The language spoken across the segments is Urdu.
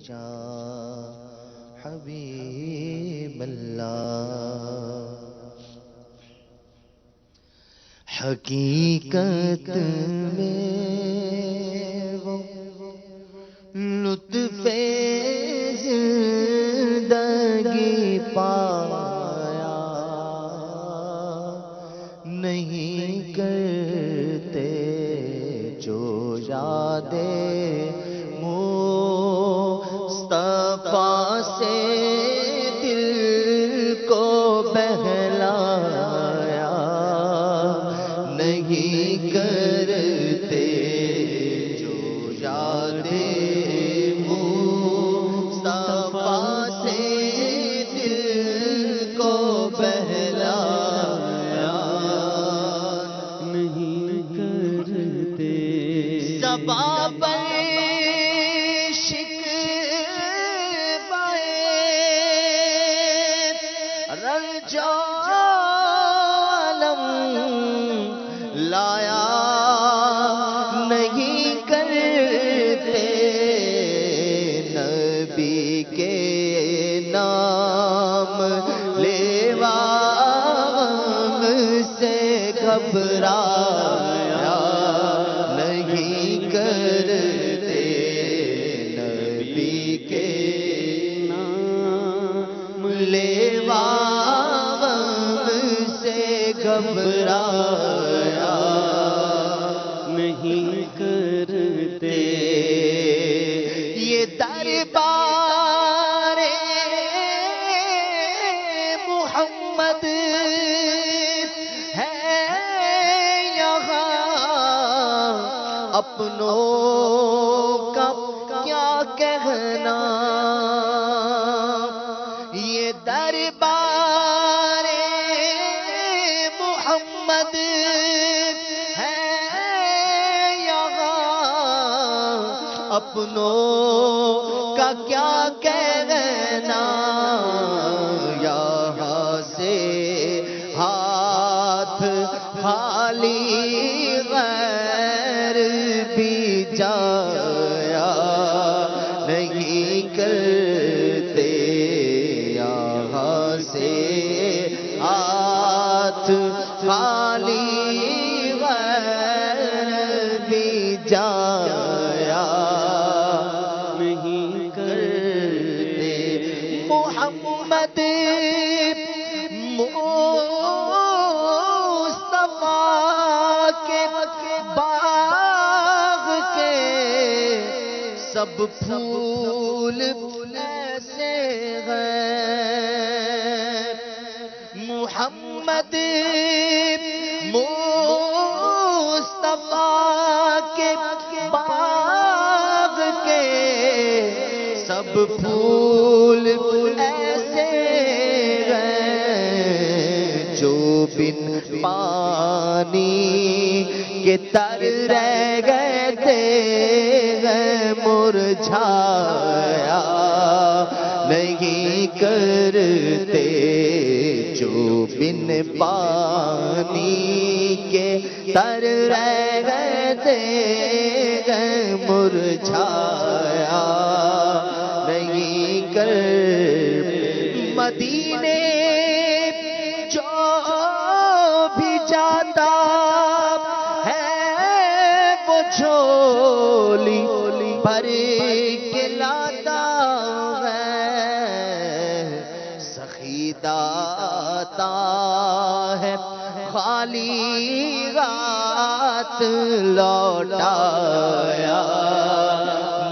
یا حبیب اللہ۔ حقیقت میں وہ لطف زندگی پایا نہیں کرتے جو یاد مصطفیٰ سے دل کو بہلایا نہیں کرتے جو یاد مصطفیٰ سے دل کو بہلایا نہیں کرتے زبان پر رجالم لایا نہیں کرتے نبی کے نام لیوا سے گھبرایا نہیں کرتے نبی کے نام لیوا گھبرایا نہیں کرتے یہ دربار محمد ہے یہاں اپنوں کا کیا کہنا یہ دربار محمد ہے یہاں اپنوں کا کیا کہنا یہاں سے ہاتھ خالی غیر بھی جایا نہیں کرتے یہاں سے ہاتھ خالی غیر بھی جایا نہیں کرتے محمد مصطفیٰ کے باغ کے سب پھول ایسے ہیں محمد مصطفیٰ کے باغ کے سب پھول ایسے ہیں جو بن پانی کے تر رہ گئے تھے مرجھایا نہیں کرتے جو بن پانی کے تر رہ گئے تھے مرجھایا نہیں کر مدینے جو بھی جاتا ہے وہ جھولی بھر کے لاتا ہے سخی داتا ہے خالی رات لوٹایا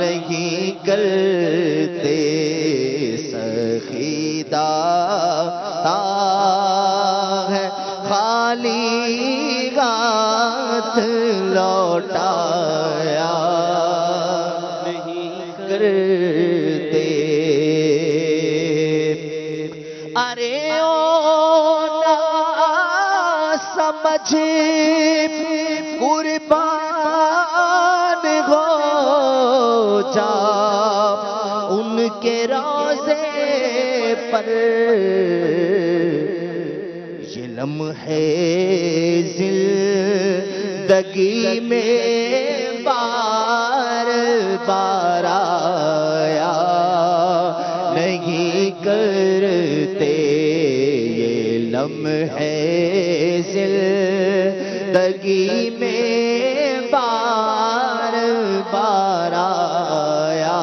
نہیں کرتے سخی داتا ہے خالی رات لوٹایا نہیں کرتے ارے او نا سمجھ قربان ہو جا ان کے روضے پر یہ لمحے زندگی میں بار بار آیا زندگی میں بار بار آیا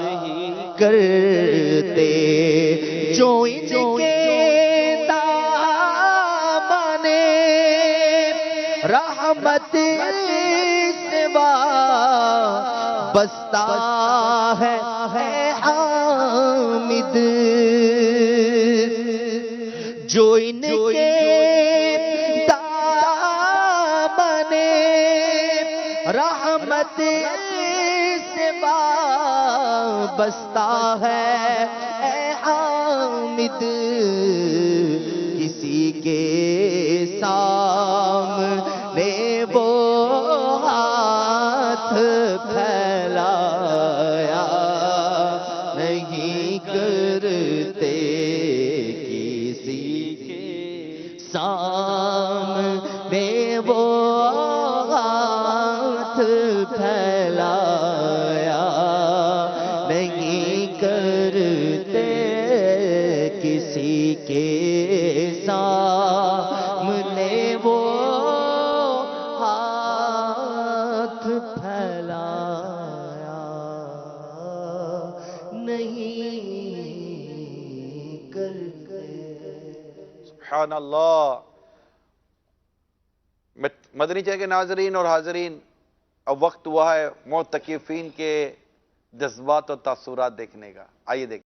نہیں کرتے جو ان کے دامن رحمت سوا بستا ہے حامد، جو ان کے دامن رحمت سوا بستا ہے اے حامد، کسی کے سامنے وہ ہاتھ پھیلایا نہیں کرتے، کسی کے سامنے وہ ہاتھ پھیلایا نہیں کرتے، کسی کے سامنے وہ ہاتھ پھیلایا نہیں کرتے۔ سبحان اللہ۔ مدنی چینل کے ناظرین اور حاضرین، اب وقت ہوا ہے معتکفین کے جذبات و تاثرات دیکھنے کا، آئیے دیکھیں۔